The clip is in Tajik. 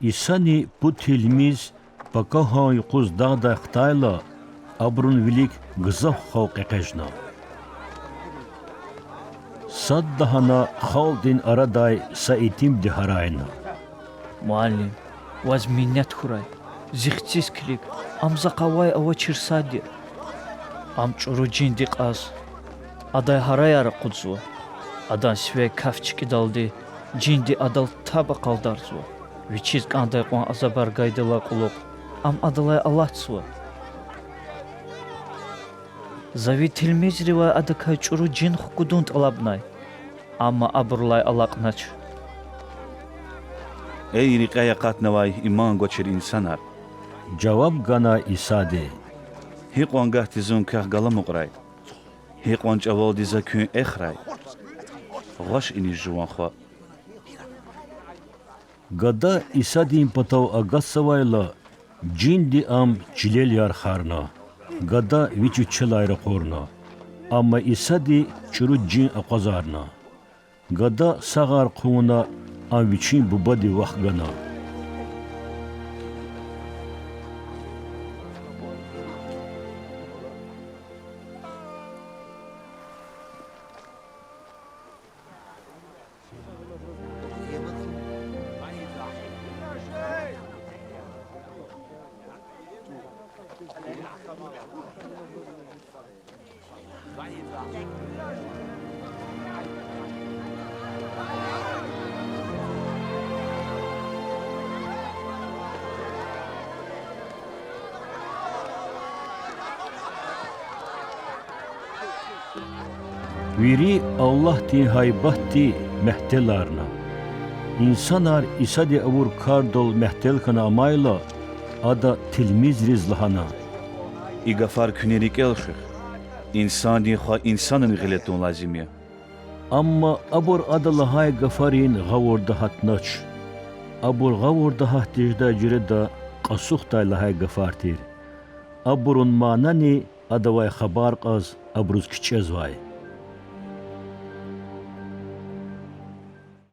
İsani bu tilmiz bakahay quz dağda xtayla abrun vilik gızah xalq eqejna. Sad dahana xaldin araday saitim diharayna. Muallim, vaz minnet huray. Zixtsiz klik, amza qaway ava çirsadi. Am çuru cindik az. Aday harayara qudzu. Adan sve kafçiki daldi. Cindi adal taba qaldarzu. Viçiz qanday qon azabar gaydala quluq. Am adalay Allahçsu. Zavi tilmiz riva adakay çuru cin xukudun talabnay. Amma aburlay alaqnaç. Ey riqaya qatnavay iman goçer insanar. Cevap gana İsade. Hiqwan gahtizun kah galam uqray. Hiqwan çaval diza kün exray. Ghoş ini juwan xwa. Gada İsadin patav agasavayla cindi am çilel yar xarna. Gada viçü çılayra qorna. Amma İsadi çuru cin aqazarna. Gada sağar quna am viçin bubadi vaqgana. Viri Allah ti haybahti mehtelarna. İnsanar İsadi avur kardol mehtel kana amayla ada tilmiz rizlahana. İgafar künerik elxir. İnsani xwa insanın giletun lazimiye. Amma abur adalahay gafarin gavurda hatnaç. Abur gavurda hatijda jireda qasuhta lahay gafartir. Aburun manani adavay khabar qaz abruz kichezvay.